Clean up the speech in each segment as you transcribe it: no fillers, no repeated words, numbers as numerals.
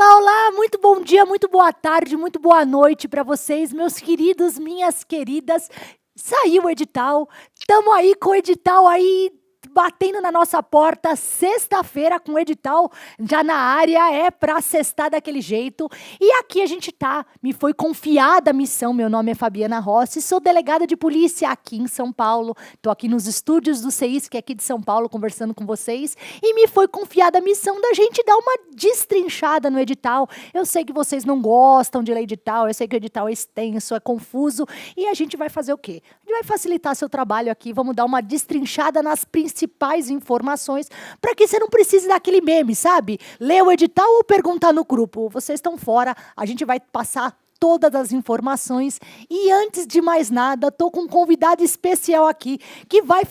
Olá, olá, muito bom dia, muito boa tarde, muito boa noite para vocês, meus queridos, minhas queridas. Saiu o edital, estamos aí com o edital aí batendo na nossa porta, sexta-feira com o edital já na área, é para sextar daquele jeito. E aqui a gente tá, me foi confiada a missão, meu nome é Fabiana Rossi, sou delegada de polícia aqui em São Paulo, estou aqui nos estúdios do CEISC aqui de São Paulo conversando com vocês, e me foi confiada a missão da gente dar uma destrinchada no edital. Eu sei que vocês não gostam de ler edital, eu sei que o edital é extenso, é confuso, e a gente vai fazer o quê? A gente vai facilitar seu trabalho aqui, vamos dar uma destrinchada nas principais informações, para que você não precise daquele meme, sabe? Ler o edital ou perguntar no grupo. Vocês estão fora, a gente vai passar todas as informações. E antes de mais nada, estou com um convidado especial aqui, que vai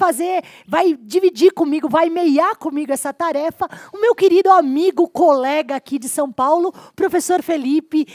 dividir comigo, vai meiar comigo essa tarefa, o meu querido amigo, colega aqui de São Paulo, professor Felipe,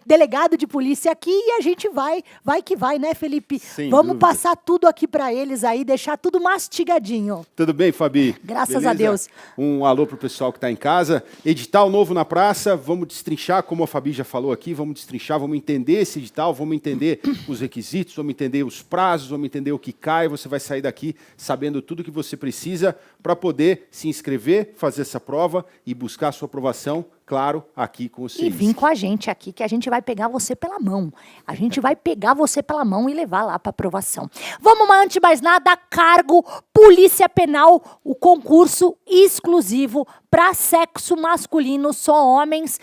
delegado de polícia aqui, e a gente vai que vai, né, Felipe? Sem Vamos dúvida. passar tudo aqui para eles aí, deixar tudo mastigadinho. Tudo bem, Fabi? Graças Beleza? a Deus. Um alô pro pessoal que está em casa. Edital novo na praça, vamos destrinchar, como a Fabi já falou aqui, vamos destrinchar, vamos entender esse edital, vamos entender os requisitos, vamos entender os prazos, vamos entender o que cai. Você vai sair daqui sabendo tudo que você precisa para poder se inscrever, fazer essa prova e buscar a sua aprovação, claro, aqui com o E CEISC. vem com a gente aqui, que a gente vai pegar você pela mão. A gente vai pegar você pela mão e levar lá para aprovação. Vamos, mas antes de mais nada, cargo Polícia Penal, o concurso exclusivo para sexo masculino, só homens.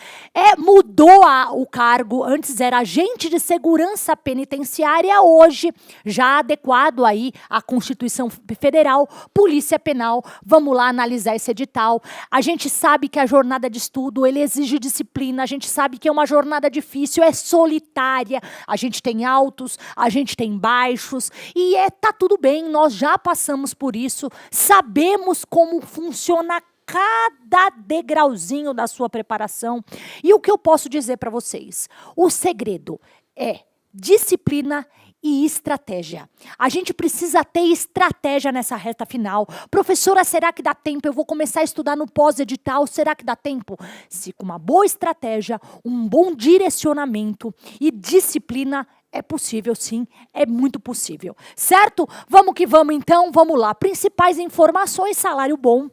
Mudou o cargo, antes era agente de segurança penitenciária, hoje, já adequado aí à Constituição Federal, Polícia Penal. Vamos lá analisar esse edital. A gente sabe que a jornada de estudo, ele exige disciplina, a gente sabe que é uma jornada difícil, é solitária, a gente tem altos, a gente tem baixos, e tá tudo bem, nós já passamos por isso, sabemos como funciona cada degrauzinho da sua preparação. E o que eu posso dizer para vocês? O segredo é disciplina e estratégia. A gente precisa ter estratégia nessa reta final. Professora, será que dá tempo? Eu vou começar a estudar no pós-edital. Será que dá tempo? Se com uma boa estratégia, um bom direcionamento e disciplina, é possível, sim, é muito possível. Certo? Vamos que vamos, então, vamos lá. Principais informações, salário bom.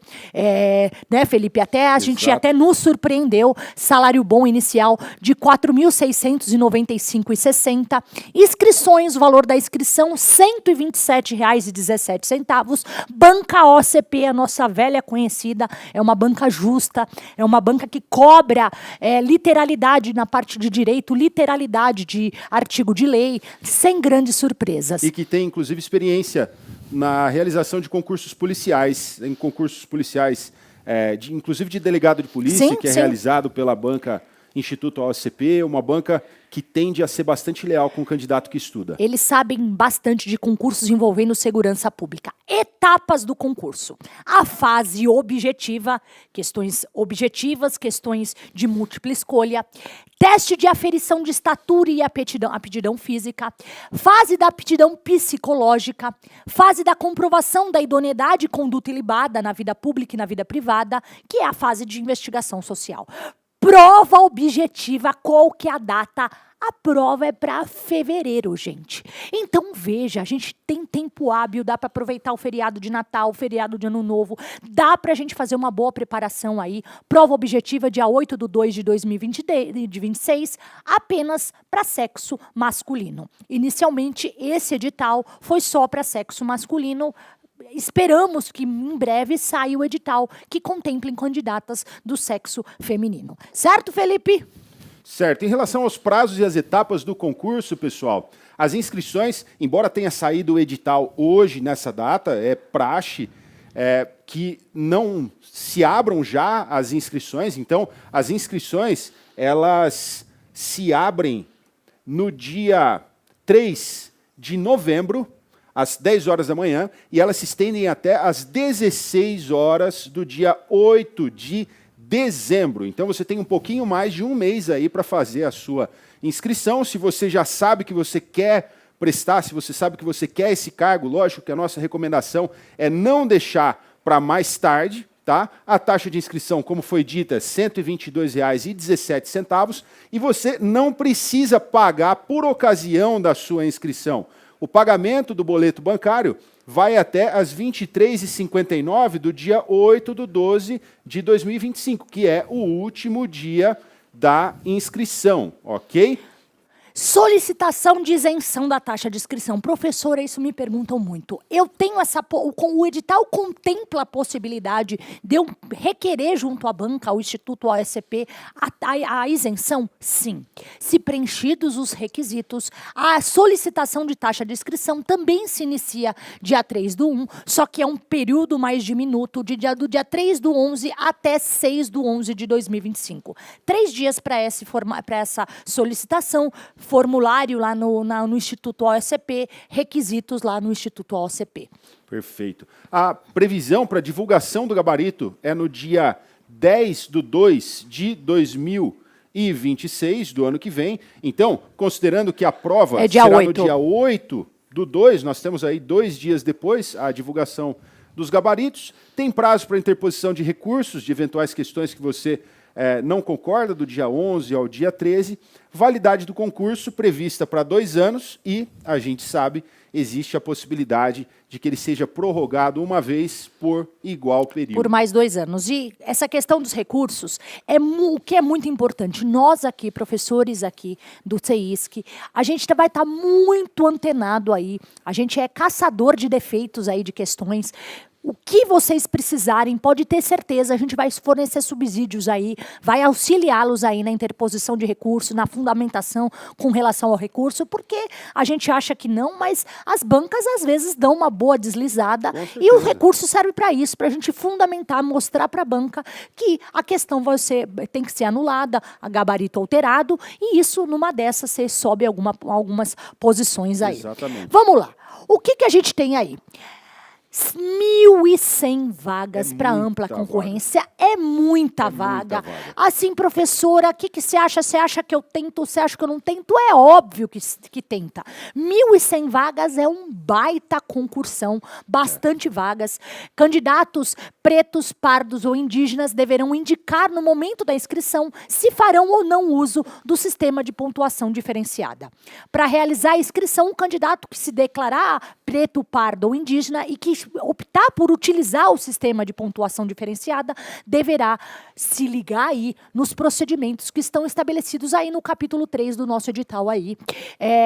Né, Felipe? A gente até nos surpreendeu. Salário bom inicial de R$ 4.695,60. Inscrições, o valor da inscrição, R$ 127,17. Banca OCP, a nossa velha conhecida, é uma banca justa, é uma banca que cobra literalidade na parte de direito, literalidade de artigo de lei, sem grandes surpresas. E que tem, inclusive, experiência na realização de concursos policiais, inclusive de delegado de polícia, Sim, que é sim. realizado pela banca Instituto OCP, uma banca que tende a ser bastante leal com o candidato que estuda. Eles sabem bastante de concursos envolvendo segurança pública. Etapas do concurso. A fase objetiva, questões objetivas, questões de múltipla escolha, teste de aferição de estatura e aptidão física, fase da aptidão psicológica, fase da comprovação da idoneidade e conduta ilibada na vida pública e na vida privada, que é a fase de investigação social. Prova objetiva, qual que é a data? A prova é para fevereiro, gente. Então, veja, a gente tem tempo hábil, dá para aproveitar o feriado de Natal, o feriado de Ano Novo, dá para a gente fazer uma boa preparação aí. Prova objetiva, dia 8/2/2026, apenas para sexo masculino. Inicialmente, esse edital foi só para sexo masculino. Esperamos que em breve saia o edital que contemple candidatas do sexo feminino. Certo, Felipe? Certo. Em relação aos prazos e as etapas do concurso, pessoal, as inscrições, embora tenha saído o edital hoje, nessa data, é praxe que não se abram já as inscrições. Então, as inscrições, elas se abrem no dia 3 de novembro, às 10 horas da manhã, e elas se estendem até às 16 horas do dia 8 de dezembro. Então você tem um pouquinho mais de um mês aí para fazer a sua inscrição. Se você já sabe que você quer prestar, se você sabe que você quer esse cargo, lógico que a nossa recomendação é não deixar para mais tarde, tá? A taxa de inscrição, como foi dita, é R$ 122,17, e você não precisa pagar por ocasião da sua inscrição. O pagamento do boleto bancário vai até às 23h59 do dia 8/12 de 2025, que é o último dia da inscrição, ok? Solicitação de isenção da taxa de inscrição. Professora, isso me perguntam muito. Eu tenho o edital contempla a possibilidade de eu requerer junto à banca, ao Instituto OSP, a isenção? Sim. Se preenchidos os requisitos, a solicitação de taxa de inscrição também se inicia dia 3/1, só que é um período mais diminuto, do dia 3/11 até 6/11 de 2025. 3 dias para essa solicitação, formulário lá no Instituto OSP, requisitos lá no Instituto OSP. Perfeito. A previsão para divulgação do gabarito é no dia 10/2 de 2026, do ano que vem. Então, considerando que a prova será no dia 8/2, nós temos aí 2 dias depois a divulgação dos gabaritos. Tem prazo para interposição de recursos de eventuais questões que você não concorda, do dia 11 ao dia 13, validade do concurso prevista para 2 anos e, a gente sabe, existe a possibilidade de que ele seja prorrogado uma vez por igual período. Por mais 2 anos. E essa questão dos recursos, o que é muito importante, nós aqui, professores aqui do CEISC, a gente vai estar muito antenado aí, a gente é caçador de defeitos aí, de questões. O que vocês precisarem, pode ter certeza, a gente vai fornecer subsídios aí, vai auxiliá-los aí na interposição de recurso, na fundamentação com relação ao recurso, porque a gente acha que não, mas as bancas às vezes dão uma boa deslizada e o recurso serve para isso, para a gente fundamentar, mostrar para a banca que a questão tem que ser anulada, a gabarito alterado, e isso, numa dessas, você sobe algumas posições aí. Exatamente. Vamos lá. O que a gente tem aí? 1.100 vagas para ampla concorrência. É muita vaga. Assim, professora, o que você acha? Você acha que eu tento? Você acha que eu não tento? É óbvio que tenta. 1.100 vagas é um baita concursão, bastante vagas. Candidatos pretos, pardos ou indígenas deverão indicar no momento da inscrição se farão ou não uso do sistema de pontuação diferenciada. Para realizar a inscrição, o candidato que se declarar preto, pardo ou indígena e que optar por utilizar o sistema de pontuação diferenciada deverá se ligar aí nos procedimentos que estão estabelecidos aí no capítulo 3 do nosso edital aí.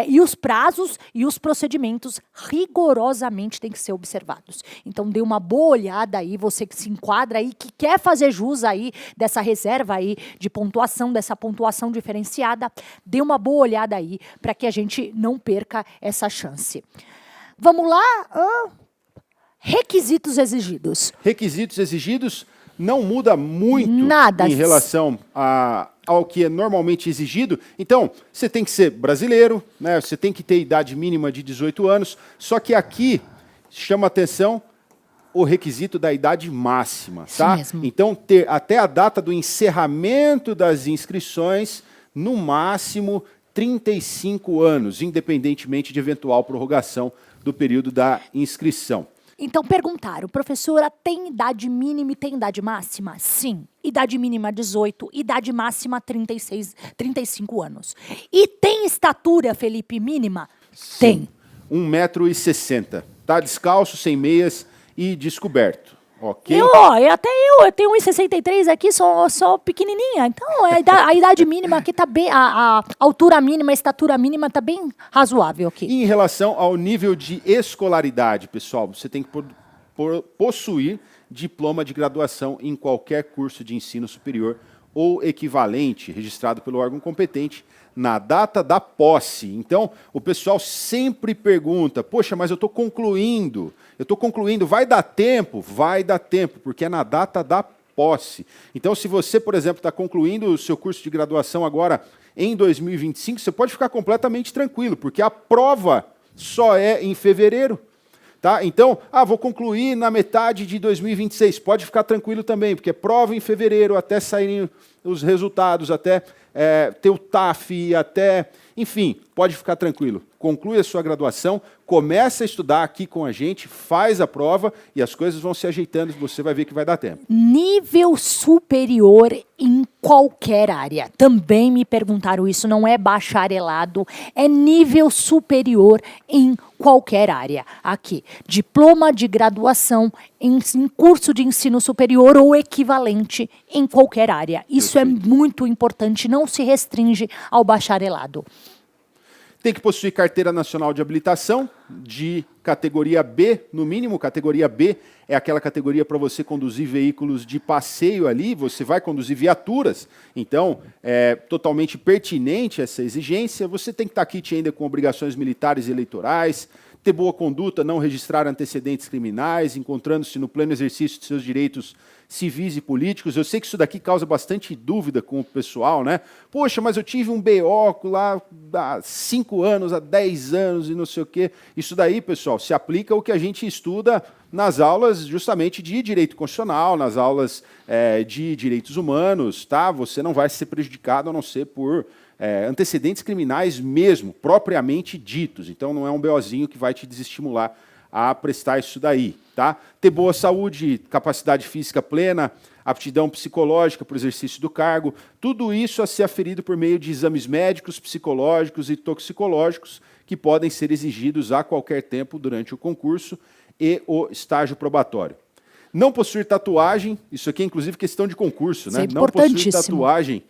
E os prazos e os procedimentos rigorosamente têm que ser observados. Então, dê uma boa olhada aí, você que se enquadra aí, que quer fazer jus aí dessa reserva aí de pontuação, dessa pontuação diferenciada, dê uma boa olhada aí para que a gente não perca essa chance. Vamos lá? Requisitos exigidos. Requisitos exigidos não muda muito em relação ao que é normalmente exigido. Então, você tem que ser brasileiro, né? Você tem que ter idade mínima de 18 anos, só que aqui chama atenção o requisito da idade máxima, tá? Então, ter até a data do encerramento das inscrições, no máximo 35 anos, independentemente de eventual prorrogação do período da inscrição. Então, perguntaram, professora, tem idade mínima e tem idade máxima? Sim. Idade mínima 18, idade máxima 35 anos. E tem estatura, Felipe, mínima? Sim. Tem. 1,60 m. Tá descalço, sem meias e descoberto. Ok? Eu tenho 1,63 aqui, sou pequenininha. Então, a idade mínima aqui está bem, a altura mínima, a estatura mínima está bem razoável aqui. E em relação ao nível de escolaridade, pessoal, você tem que possuir diploma de graduação em qualquer curso de ensino superior ou equivalente, registrado pelo órgão competente, na data da posse. Então, o pessoal sempre pergunta, poxa, mas eu estou concluindo, vai dar tempo? Vai dar tempo, porque é na data da posse. Então, se você, por exemplo, está concluindo o seu curso de graduação agora em 2025, você pode ficar completamente tranquilo, porque a prova só é em fevereiro. Tá? Então, vou concluir na metade de 2026. Pode ficar tranquilo também, porque prova em fevereiro, até saírem os resultados, até ter o TAF, enfim, pode ficar tranquilo. conclui a sua graduação, começa a estudar aqui com a gente, faz a prova e as coisas vão se ajeitando e você vai ver que vai dar tempo. Nível superior em qualquer área. Também me perguntaram isso, não é bacharelado, é nível superior em qualquer área. Aqui, diploma de graduação em curso de ensino superior ou equivalente em qualquer área. Isso é muito importante, não se restringe ao bacharelado. Tem que possuir carteira nacional de habilitação de categoria B, no mínimo. Categoria B é aquela categoria para você conduzir veículos de passeio ali, você vai conduzir viaturas. Então, é totalmente pertinente essa exigência. Você tem que estar aqui ainda com obrigações militares e eleitorais, ter boa conduta, não registrar antecedentes criminais, encontrando-se no pleno exercício de seus direitos civis e políticos. Eu sei que isso daqui causa bastante dúvida com o pessoal, né? Poxa, mas eu tive um BO lá há 5 anos, há 10 anos e não sei o quê. Isso daí, pessoal, se aplica ao que a gente estuda nas aulas justamente de direito constitucional, nas aulas de direitos humanos, tá? Você não vai ser prejudicado a não ser por antecedentes criminais mesmo, propriamente ditos. Então não é um BOzinho que vai te desestimular a prestar isso daí, tá? Ter boa saúde, capacidade física plena, aptidão psicológica para o exercício do cargo, tudo isso a ser aferido por meio de exames médicos, psicológicos e toxicológicos que podem ser exigidos a qualquer tempo durante o concurso e o estágio probatório. Não possuir tatuagem, isso aqui é inclusive questão de concurso, né? Não possuir tatuagem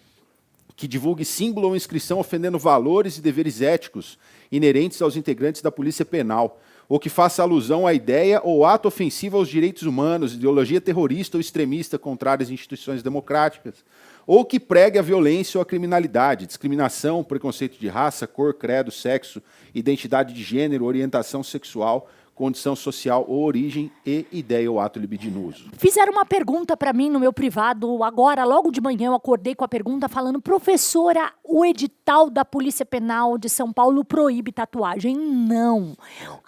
que divulgue símbolo ou inscrição ofendendo valores e deveres éticos inerentes aos integrantes da Polícia Penal, ou que faça alusão à ideia ou ato ofensivo aos direitos humanos, ideologia terrorista ou extremista contrária às instituições democráticas, ou que pregue a violência ou a criminalidade, discriminação, preconceito de raça, cor, credo, sexo, identidade de gênero, orientação sexual, condição social ou origem e ideia ou ato libidinoso. Fizeram uma pergunta para mim no meu privado, agora, logo de manhã, eu acordei com a pergunta falando: professora, o edital da Polícia Penal de São Paulo proíbe tatuagem? Não.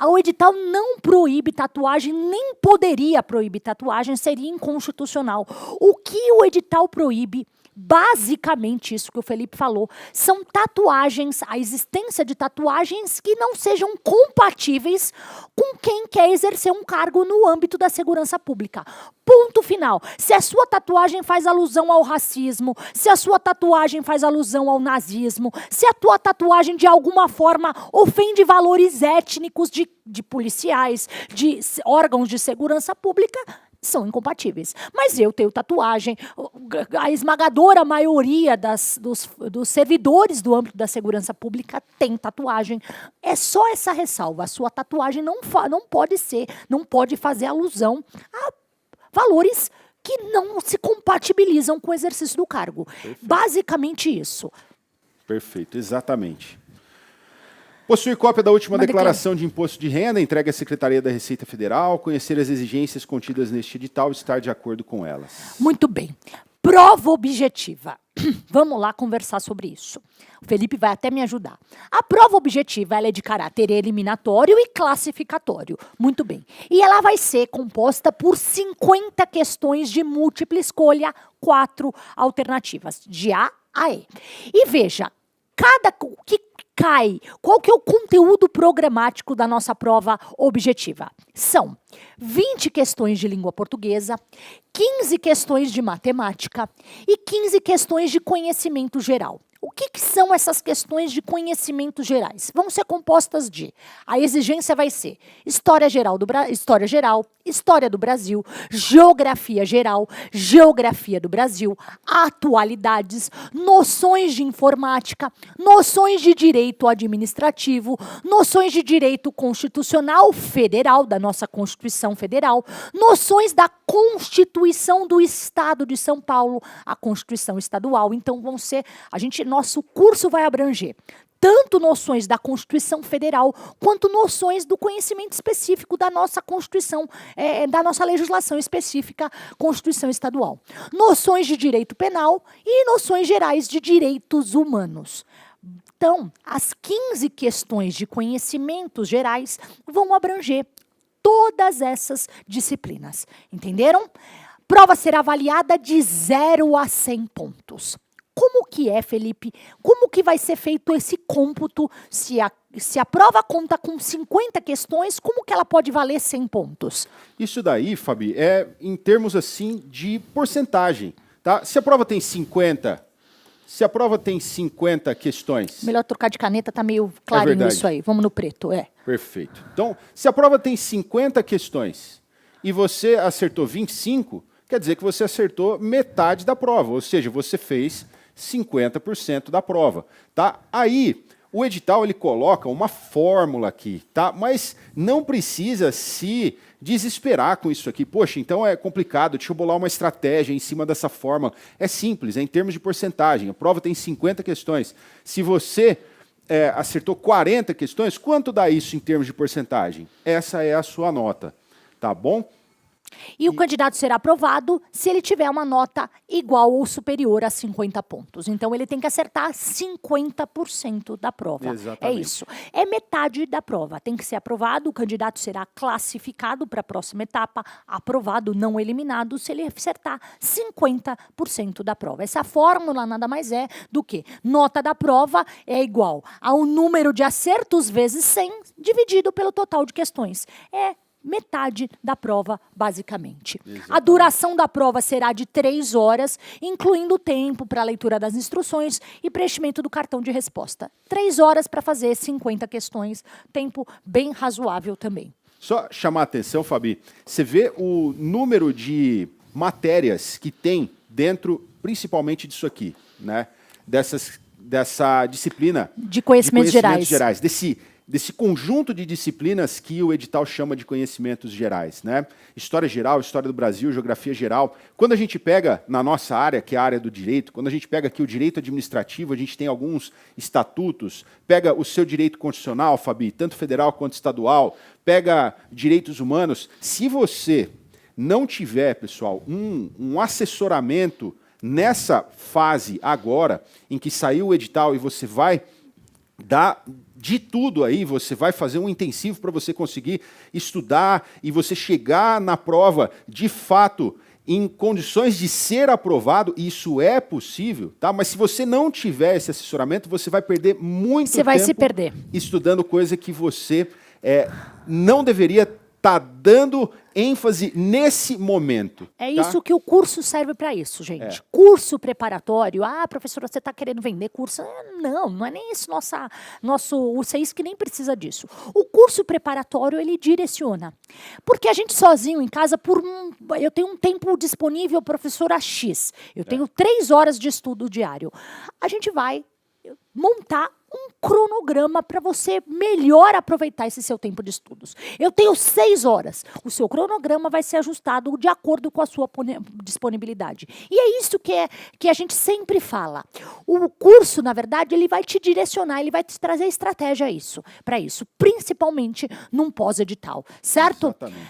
O edital não proíbe tatuagem, nem poderia proibir tatuagem, seria inconstitucional. O que o edital proíbe, basicamente isso que o Felipe falou, são tatuagens, a existência de tatuagens que não sejam compatíveis com quem quer exercer um cargo no âmbito da segurança pública. Ponto final. Se a sua tatuagem faz alusão ao racismo, se a sua tatuagem faz alusão ao nazismo, se a tua tatuagem de alguma forma ofende valores étnicos de policiais, de órgãos de segurança pública, são incompatíveis. Mas eu tenho tatuagem, a esmagadora maioria dos servidores do âmbito da segurança pública tem tatuagem. É só essa ressalva. A sua tatuagem não pode fazer alusão a valores que não se compatibilizam com o exercício do cargo. Perfeito. Basicamente isso. Perfeito, exatamente. Possuir cópia da última declaração de imposto de renda, entregue à Secretaria da Receita Federal, conhecer as exigências contidas neste edital e estar de acordo com elas. Muito bem. Prova objetiva. Vamos lá conversar sobre isso. O Felipe vai até me ajudar. A prova objetiva ela é de caráter eliminatório e classificatório. Muito bem. E ela vai ser composta por 50 questões de múltipla escolha, 4 alternativas, de A a E. E veja, qual que é o conteúdo programático da nossa prova objetiva? São 20 questões de língua portuguesa, 15 questões de matemática e 15 questões de conhecimento geral. O que são essas questões de conhecimentos gerais? Vão ser compostas de... A exigência vai ser história do Brasil, geografia geral, geografia do Brasil, atualidades, noções de informática, noções de direito administrativo, noções de direito constitucional federal, da nossa Constituição Federal, noções da Constituição do Estado de São Paulo, a Constituição Estadual. Então, nosso curso vai abranger tanto noções da Constituição Federal, quanto noções do conhecimento específico da nossa Constituição, da nossa legislação específica, Constituição Estadual. Noções de direito penal e noções gerais de direitos humanos. Então, as 15 questões de conhecimentos gerais vão abranger todas essas disciplinas. Entenderam? Prova será avaliada de 0 a 100 pontos. Como que é, Felipe? Como que vai ser feito esse cômputo? Se a prova conta com 50 questões, como que ela pode valer 100 pontos? Isso daí, Fabi, é em termos assim de porcentagem. Tá? Se a prova tem 50 questões... Melhor trocar de caneta, tá meio clarinho isso aí. Vamos no preto, Perfeito. Então, se a prova tem 50 questões e você acertou 25, quer dizer que você acertou metade da prova, ou seja, você fez 50% da prova. Tá? Aí, o edital ele coloca uma fórmula aqui, tá? Mas não precisa se desesperar com isso aqui. Poxa, então é complicado, deixa eu bolar uma estratégia em cima dessa fórmula. É simples, é em termos de porcentagem. A prova tem 50 questões. Se você acertou 40 questões, quanto dá isso em termos de porcentagem? Essa é a sua nota, tá bom? E o candidato será aprovado se ele tiver uma nota igual ou superior a 50 pontos. Então, ele tem que acertar 50% da prova. Exatamente. É isso. É metade da prova. Tem que ser aprovado, o candidato será classificado para a próxima etapa, aprovado, não eliminado, se ele acertar 50% da prova. Essa fórmula nada mais é do que nota da prova é igual ao número de acertos vezes 100 dividido pelo total de questões. É metade da prova, basicamente. Exatamente. A duração da prova será de 3 horas, incluindo o tempo para a leitura das instruções e preenchimento do cartão de resposta. 3 horas para fazer 50 questões, tempo bem razoável também. Só chamar a atenção, Fabi, você vê o número de matérias que tem dentro, principalmente disso aqui, né? Dessa disciplina de conhecimentos gerais. Desse conjunto de disciplinas que o edital chama de conhecimentos gerais, né? História geral, história do Brasil, geografia geral. Quando a gente pega na nossa área, que é a área do direito, quando a gente pega aqui o direito administrativo, a gente tem alguns estatutos, pega o seu direito constitucional, Fabi, tanto federal quanto estadual, pega direitos humanos. Se você não tiver, pessoal, um assessoramento nessa fase agora, em que saiu o edital e você vai dar de tudo aí, você vai fazer um intensivo para você conseguir estudar e você chegar na prova, de fato, em condições de ser aprovado, isso é possível, tá? Mas se você não tiver esse assessoramento, você vai perder muito tempo. Você vai se perder. Estudando coisa que você não deveria estar dando ênfase nesse momento. É isso que o curso serve para isso, gente. Curso preparatório. Ah, professora, você está querendo vender curso? Não é nem isso. O CEISC nem precisa disso. O curso preparatório, ele direciona. Porque a gente sozinho em casa, eu tenho um tempo disponível, professora X. Eu tenho 3 horas de estudo diário. A gente vai montar um cronograma para você melhor aproveitar esse seu tempo de estudos. Eu tenho 6 horas. O seu cronograma vai ser ajustado de acordo com a sua disponibilidade. E é isso que a gente sempre fala. O curso, na verdade, ele vai te direcionar, ele vai te trazer estratégia para isso, principalmente num pós-edital, certo? Exatamente.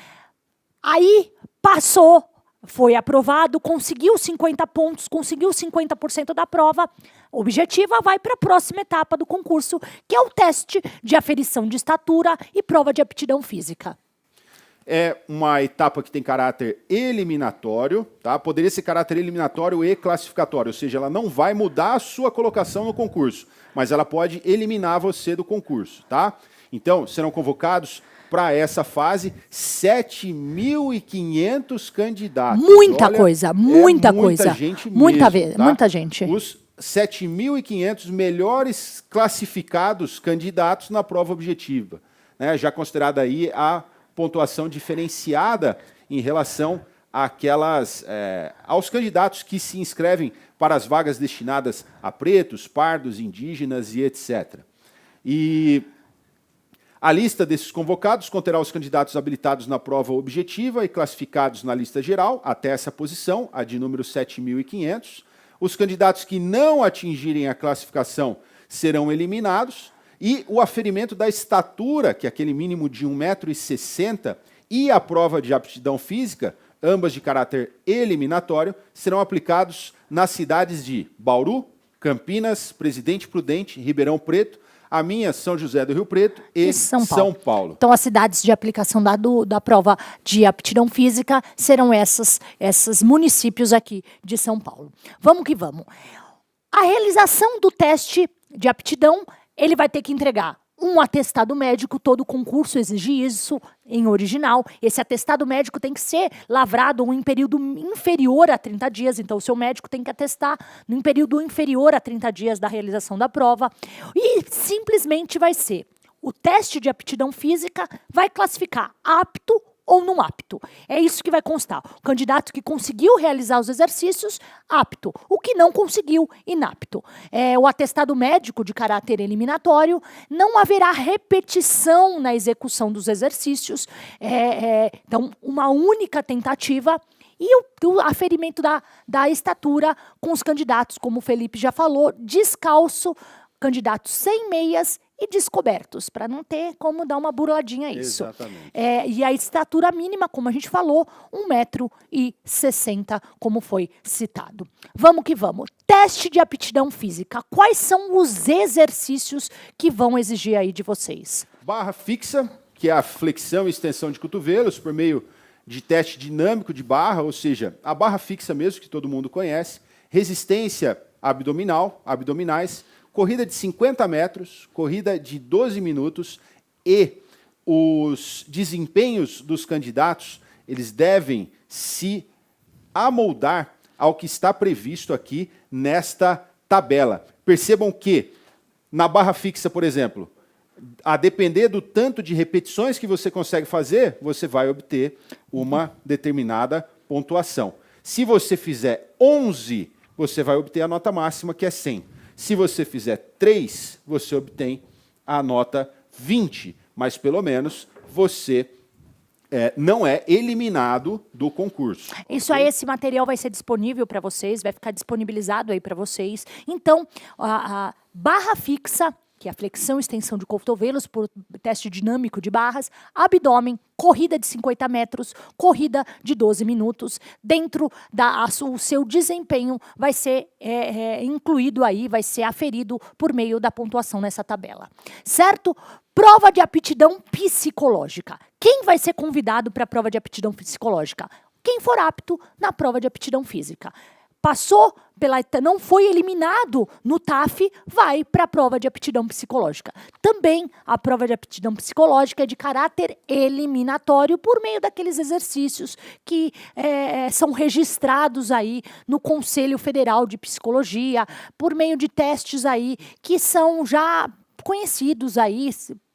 Aí, passou, foi aprovado, conseguiu 50 pontos, conseguiu 50% da prova objetiva, vai para a próxima etapa do concurso, que é o teste de aferição de estatura e prova de aptidão física. É uma etapa que tem caráter eliminatório, tá? Poderia ser caráter eliminatório e classificatório, ou seja, ela não vai mudar a sua colocação no concurso, mas ela pode eliminar você do concurso, tá? Então, serão convocados para essa fase 7.500 candidatos. Muita Olha, coisa, muita muita coisa. Gente muita mesmo, tá? Muita gente. Os 7.500 melhores classificados candidatos na prova objetiva, né? Já considerada aí a pontuação diferenciada em relação aos candidatos que se inscrevem para as vagas destinadas a pretos, pardos, indígenas e etc. E a lista desses convocados conterá os candidatos habilitados na prova objetiva e classificados na lista geral, até essa posição, a de número 7.500. Os candidatos que não atingirem a classificação serão eliminados, e o aferimento da estatura, que é aquele mínimo de 1,60 m, e a prova de aptidão física, ambas de caráter eliminatório, serão aplicados nas cidades de Bauru, Campinas, Presidente Prudente, Ribeirão Preto, a minha, São José do Rio Preto e São Paulo. Então, as cidades de aplicação da prova de aptidão física serão esses municípios aqui de São Paulo. Vamos que vamos. A realização do teste de aptidão, ele vai ter que entregar um atestado médico, todo concurso exige isso em original. Esse atestado médico tem que ser lavrado em período inferior a 30 dias, então o seu médico tem que atestar em período inferior a 30 dias da realização da prova. E simplesmente vai ser, o teste de aptidão física vai classificar apto ou não apto. É isso que vai constar. O candidato que conseguiu realizar os exercícios, apto. O que não conseguiu, inapto. O atestado médico de caráter eliminatório, não haverá repetição na execução dos exercícios. Então, uma única tentativa e o aferimento da estatura com os candidatos, como o Felipe já falou, descalço, candidatos sem meias e descobertos, para não ter como dar uma burladinha a isso. Exatamente. E a estatura mínima, como a gente falou, 1,60 m, como foi citado. Vamos que vamos. Teste de aptidão física. Quais são os exercícios que vão exigir aí de vocês? Barra fixa, que é a flexão e extensão de cotovelos por meio de teste dinâmico de barra, ou seja, a barra fixa mesmo, que todo mundo conhece. Resistência abdominais, corrida de 50 metros, corrida de 12 minutos e os desempenhos dos candidatos, eles devem se amoldar ao que está previsto aqui nesta tabela. Percebam que na barra fixa, por exemplo, a depender do tanto de repetições que você consegue fazer, você vai obter uma determinada pontuação. Se você fizer 11, você vai obter a nota máxima, que é 100. Se você fizer 3, você obtém a nota 20, mas pelo menos você não é eliminado do concurso. Isso aí, esse material vai ser disponível para vocês, vai ficar disponibilizado aí para vocês. Então, a barra fixa, que é a flexão e extensão de cotovelos por teste dinâmico de barras, abdômen, corrida de 50 metros, corrida de 12 minutos. Dentro o seu desempenho vai ser incluído aí, vai ser aferido por meio da pontuação nessa tabela. Certo? Prova de aptidão psicológica. Quem vai ser convidado para a prova de aptidão psicológica? Quem for apto na prova de aptidão física. Passou não foi eliminado no TAF, vai para a prova de aptidão psicológica. Também a prova de aptidão psicológica é de caráter eliminatório por meio daqueles exercícios que são registrados aí no Conselho Federal de Psicologia, por meio de testes aí que são já conhecidos aí.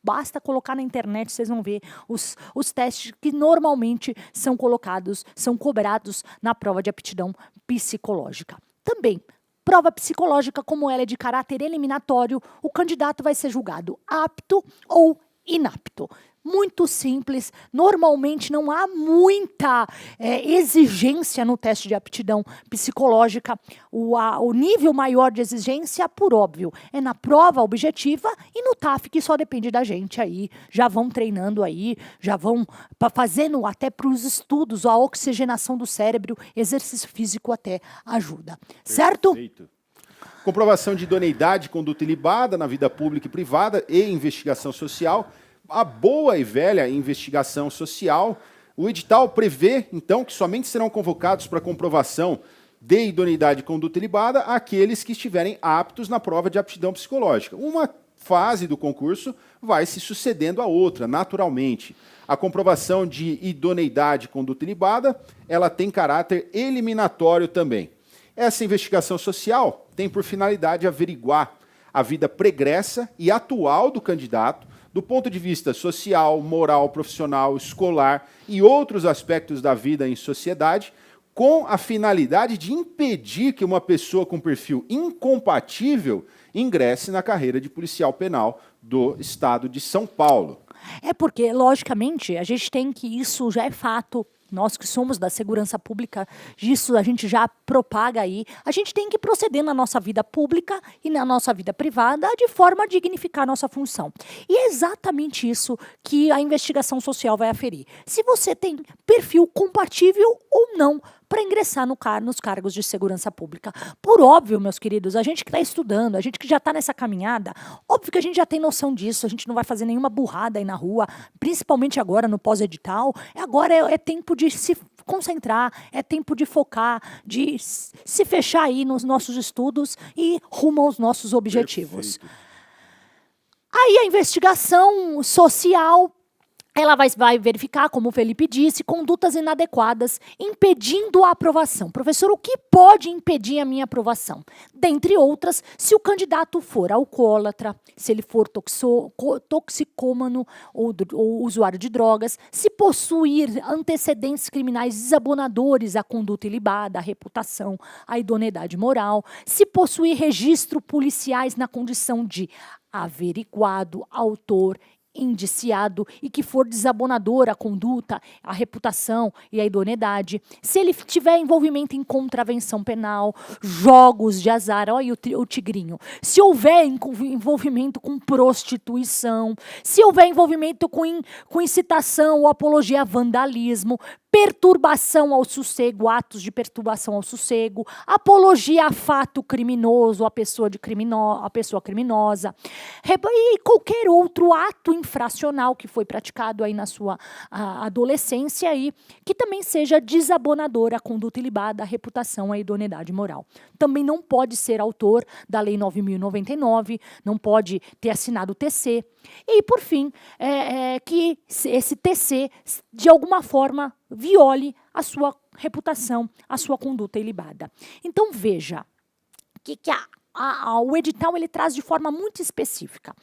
Basta colocar na internet, vocês vão ver os testes que normalmente são cobrados na prova de aptidão psicológica. Também, prova psicológica, como ela é de caráter eliminatório, o candidato vai ser julgado apto ou inapto. Muito simples, normalmente não há muita exigência no teste de aptidão psicológica. O nível maior de exigência, por óbvio, é na prova objetiva e no TAF, que só depende da gente aí. Já vão treinando aí, já vão fazendo até para os estudos, a oxigenação do cérebro, exercício físico até ajuda. Certo? Perfeito. Comprovação de idoneidade, conduta ilibada na vida pública e privada e investigação social. A boa e velha investigação social. O edital prevê, então, que somente serão convocados para comprovação de idoneidade e conduta ilibada aqueles que estiverem aptos na prova de aptidão psicológica. Uma fase do concurso vai se sucedendo à outra, naturalmente. A comprovação de idoneidade e conduta ilibada, ela tem caráter eliminatório também. Essa investigação social tem por finalidade averiguar a vida pregressa e atual do candidato, do ponto de vista social, moral, profissional, escolar e outros aspectos da vida em sociedade, com a finalidade de impedir que uma pessoa com perfil incompatível ingresse na carreira de policial penal do Estado de São Paulo. É porque, logicamente, a gente tem que, isso já é fato, nós que somos da segurança pública, isso a gente já propaga aí, a gente tem que proceder na nossa vida pública e na nossa vida privada de forma a dignificar a nossa função. E é exatamente isso que a investigação social vai aferir. Se você tem perfil compatível ou não para ingressar nos cargos de segurança pública. Por óbvio, meus queridos, a gente que está estudando, a gente que já está nessa caminhada, óbvio que a gente já tem noção disso, a gente não vai fazer nenhuma burrada aí na rua, principalmente agora no pós-edital. Agora é tempo de se concentrar, é tempo de focar, de se fechar aí nos nossos estudos e rumo aos nossos objetivos. Perfeito. Aí a investigação social, ela vai verificar, como o Felipe disse, condutas inadequadas, impedindo a aprovação. Professor, o que pode impedir a minha aprovação? Dentre outras, se o candidato for alcoólatra, se ele for toxicômano ou usuário de drogas, se possuir antecedentes criminais desabonadores à conduta ilibada, à reputação, à idoneidade moral, se possuir registro policiais na condição de averiguado, autor, indiciado e que for desabonador a conduta, a reputação e a idoneidade, se ele tiver envolvimento em contravenção penal, jogos de azar, olha o tigrinho, se houver envolvimento com prostituição, se houver envolvimento com incitação ou apologia a vandalismo, perturbação ao sossego, atos de perturbação ao sossego, apologia a fato criminoso, a pessoa criminosa, e qualquer outro ato infracional que foi praticado aí na sua adolescência aí, que também seja desabonador à conduta ilibada, à reputação, à idoneidade moral. Também não pode ser autor da Lei 9.099, não pode ter assinado o TC. E, por fim, que esse TC, de alguma forma, viole a sua reputação, a sua conduta ilibada. Então, veja, que o edital ele traz de forma muito específica.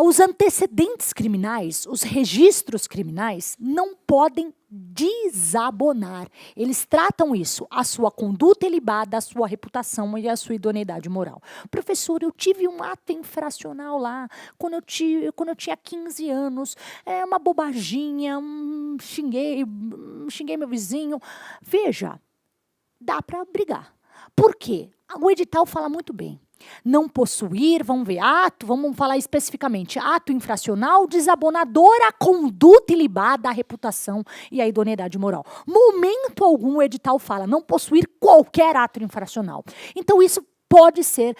Os antecedentes criminais, os registros criminais, não podem desabonar. Eles tratam isso, a sua conduta ilibada, a sua reputação e a sua idoneidade moral. Professor, eu tive um ato infracional lá, quando eu tinha 15 anos, uma bobaginha, xinguei meu vizinho. Veja, dá para brigar. Por quê? O edital fala muito bem. Não possuir, vamos ver, vamos falar especificamente, ato infracional desabonador à conduta ilibada, à reputação e à idoneidade moral. Momento algum o edital fala, não possuir qualquer ato infracional. Então isso pode ser,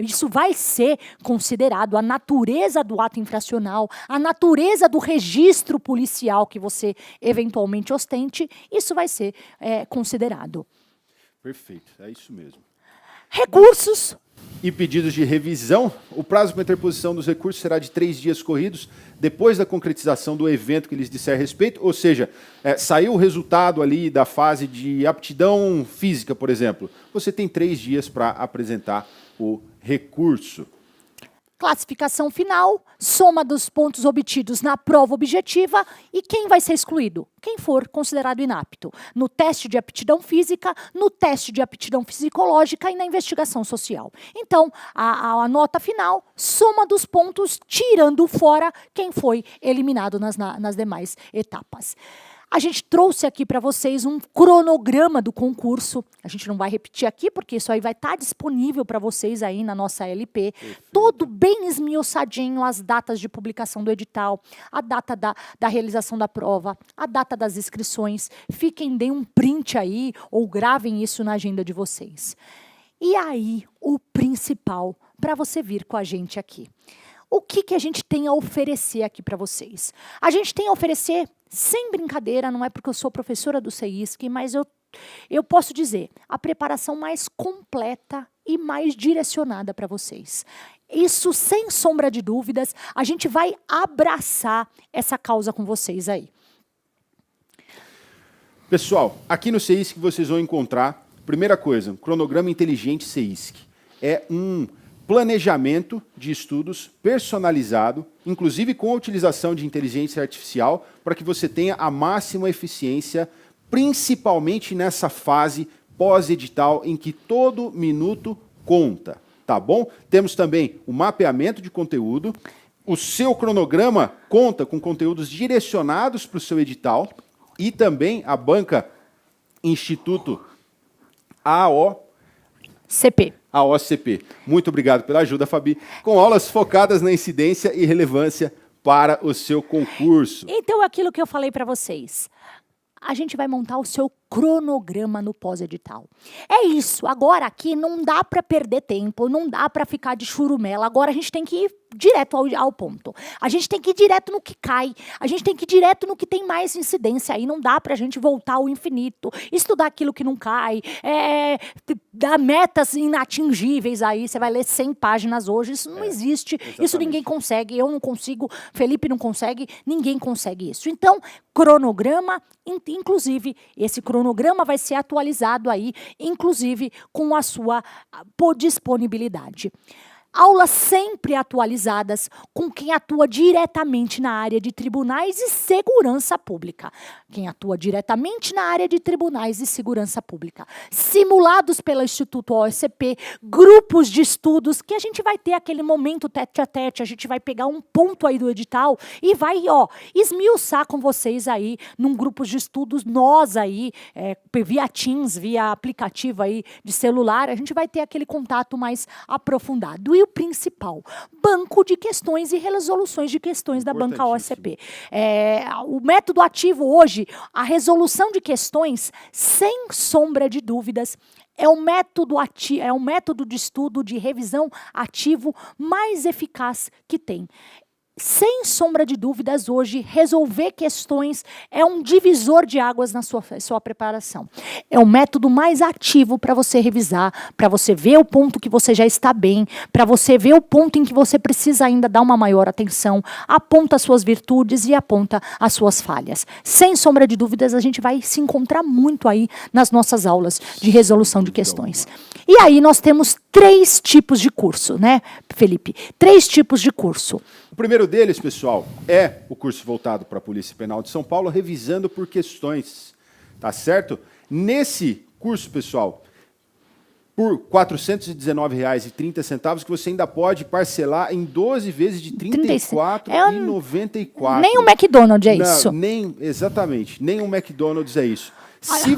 isso vai ser considerado a natureza do ato infracional, a natureza do registro policial que você eventualmente ostente, isso vai ser considerado. Perfeito, é isso mesmo. Recursos. E pedidos de revisão. O prazo para interposição dos recursos será de 3 dias corridos, depois da concretização do evento que lhes disser a respeito. Ou seja, saiu o resultado ali da fase de aptidão física, por exemplo. Você tem 3 dias para apresentar o recurso. Classificação final, soma dos pontos obtidos na prova objetiva e quem vai ser excluído? Quem for considerado inapto. No teste de aptidão física, no teste de aptidão psicológica e na investigação social. Então, a nota final, soma dos pontos, tirando fora quem foi eliminado nas demais etapas. A gente trouxe aqui para vocês um cronograma do concurso. A gente não vai repetir aqui, porque isso aí vai estar disponível para vocês aí na nossa LP. Perfeito. Todo bem esmiuçadinho, as datas de publicação do edital, a data da realização da prova, a data das inscrições. Fiquem, deem um print aí ou gravem isso na agenda de vocês. E aí, o principal para você vir com a gente aqui. O que a gente tem a oferecer aqui para vocês? A gente tem a oferecer, sem brincadeira, não é porque eu sou professora do CEISC, mas eu posso dizer, a preparação mais completa e mais direcionada para vocês. Isso, sem sombra de dúvidas, a gente vai abraçar essa causa com vocês aí. Pessoal, aqui no CEISC vocês vão encontrar, primeira coisa, um cronograma inteligente CEISC. É um planejamento de estudos personalizado, inclusive com a utilização de inteligência artificial, para que você tenha a máxima eficiência, principalmente nessa fase pós-edital, em que todo minuto conta, tá bom? Temos também o mapeamento de conteúdo, o seu cronograma conta com conteúdos direcionados para o seu edital, e também a banca Instituto AOCP. Muito obrigado pela ajuda, Fabi. Com aulas focadas na incidência e relevância para o seu concurso. Então, aquilo que eu falei para vocês. a gente vai montar o seu cronograma no pós-edital. É isso, agora aqui não dá para perder tempo, não dá para ficar de churumela, agora a gente tem que ir direto ao ponto. A gente tem que ir direto no que cai, a gente tem que ir direto no que tem mais incidência aí, não dá para a gente voltar ao infinito, estudar aquilo que não cai, dar metas inatingíveis aí, você vai ler 100 páginas hoje, isso não existe, exatamente. Isso ninguém consegue, eu não consigo, Felipe não consegue, ninguém consegue isso. Então, cronograma, inclusive, esse cronograma vai ser atualizado aí, inclusive com a sua disponibilidade. Aulas sempre atualizadas com quem atua diretamente na área de tribunais e segurança pública. Quem atua diretamente na área de tribunais e segurança pública. Simulados pelo Instituto OSCP, grupos de estudos, que a gente vai ter aquele momento tete a tete, a gente vai pegar um ponto aí do edital e vai, esmiuçar com vocês aí, num grupo de estudos, nós aí, via Teams, via aplicativo aí de celular, a gente vai ter aquele contato mais aprofundado. E o principal, banco de questões e resoluções de questões da banca OSCP. O método ativo hoje, a resolução de questões, sem sombra de dúvidas, é um método de estudo, de revisão ativo mais eficaz que tem. Sem sombra de dúvidas, hoje, resolver questões é um divisor de águas na sua preparação. É o método mais ativo para você revisar, para você ver o ponto que você já está bem, para você ver o ponto em que você precisa ainda dar uma maior atenção, aponta as suas virtudes e aponta as suas falhas. Sem sombra de dúvidas, a gente vai se encontrar muito aí nas nossas aulas de resolução de questões. E aí nós temos 3 tipos de curso, né, Felipe? 3 tipos de curso. O primeiro deles, pessoal, é o curso voltado para a Polícia Penal de São Paulo, revisando por questões, tá certo? Nesse curso, pessoal, por R$ 419,30, que você ainda pode parcelar em 12 vezes de R$ 34,94. Nem o McDonald's é isso. Exatamente, nem o McDonald's é isso. Se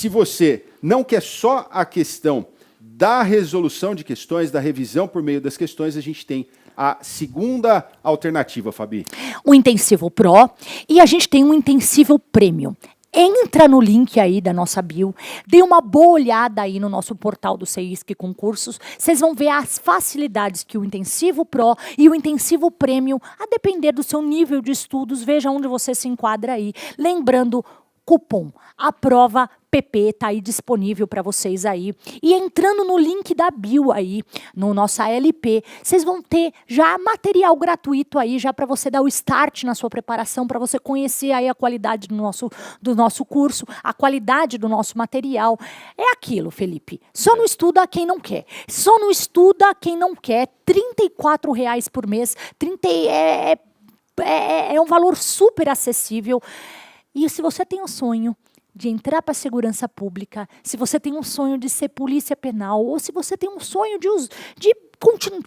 você não quer só a questão da resolução de questões, da revisão por meio das questões, a gente tem a segunda alternativa, Fabi. O Intensivo Pro e a gente tem um Intensivo Premium. Entra no link aí da nossa bio, dê uma boa olhada aí no nosso portal do CEISC Concursos, vocês vão ver as facilidades que o Intensivo Pro e o Intensivo Premium, a depender do seu nível de estudos, veja onde você se enquadra aí. Lembrando, cupom APROVA PP está aí disponível para vocês aí. E entrando no link da bio aí, no nossa LP, vocês vão ter já material gratuito aí, já para você dar o start na sua preparação, para você conhecer aí a qualidade do nosso curso, a qualidade do nosso material. É aquilo, Felipe. Só não estuda quem não quer. Só não estuda quem não quer. R$ 34,00 por mês. É um valor super acessível. E se você tem um sonho de entrar para a segurança pública, se você tem um sonho de ser polícia penal, ou se você tem um sonho de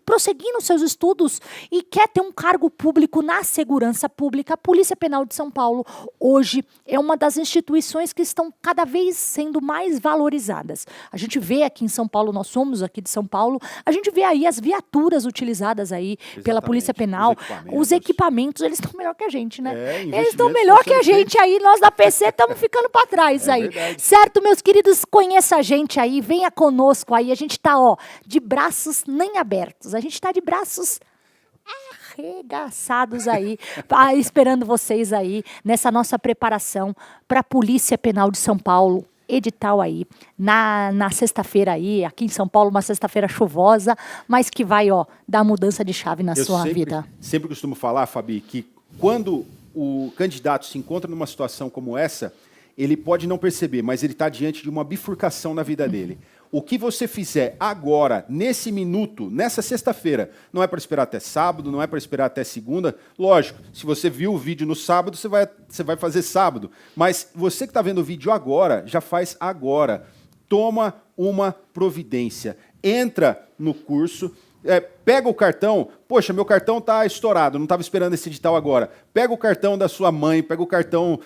prosseguir nos seus estudos e quer ter um cargo público na segurança pública, a Polícia Penal de São Paulo hoje é uma das instituições que estão cada vez sendo mais valorizadas. A gente vê aqui em São Paulo, nós somos aqui de São Paulo, a gente vê aí as viaturas utilizadas aí pela Polícia Penal, os equipamentos, eles estão melhor que a gente, né? Eles estão melhor que a gente aí, nós da PC estamos ficando para trás aí. Verdade. Certo, meus queridos? Conheça a gente aí, venha conosco aí, a gente está, de braços nem abertos. A gente está de braços arregaçados aí, esperando vocês aí nessa nossa preparação para a Polícia Penal de São Paulo. Edital aí, na sexta-feira aí, aqui em São Paulo, uma sexta-feira chuvosa, mas que vai, dar mudança de chave na sua vida. Sempre costumo falar, Fabi, que quando o candidato se encontra numa situação como essa, ele pode não perceber, mas ele está diante de uma bifurcação na vida dele. O que você fizer agora, nesse minuto, nessa sexta-feira, não é para esperar até sábado, não é para esperar até segunda. Lógico, se você viu o vídeo no sábado, você vai fazer sábado. Mas você que está vendo o vídeo agora, já faz agora. Toma uma providência. Entra no curso. Pega o cartão, poxa, meu cartão está estourado, não estava esperando esse edital agora. Pega o cartão da sua mãe, pega o cartão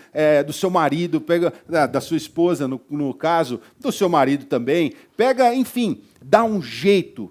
do seu marido, pega da sua esposa, no caso, do seu marido também. Pega, enfim, dá um jeito,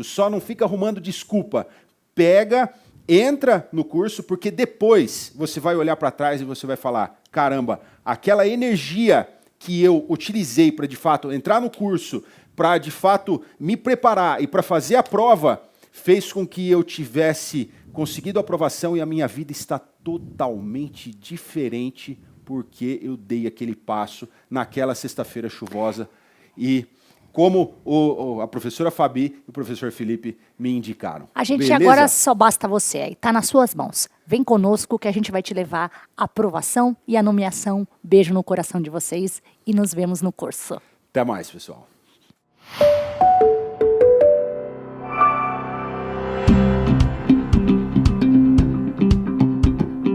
só não fica arrumando desculpa. Pega, entra no curso, porque depois você vai olhar para trás e você vai falar, caramba, aquela energia que eu utilizei para, de fato, entrar no curso, para, de fato, me preparar e para fazer a prova, fez com que eu tivesse conseguido a aprovação e a minha vida está totalmente diferente porque eu dei aquele passo naquela sexta-feira chuvosa e como a professora Fabi e o professor Felipe me indicaram. A gente Beleza? agora só basta você aí, tá nas suas mãos. Vem conosco que a gente vai te levar a aprovação e a nomeação. Beijo no coração de vocês e nos vemos no curso. Até mais, pessoal.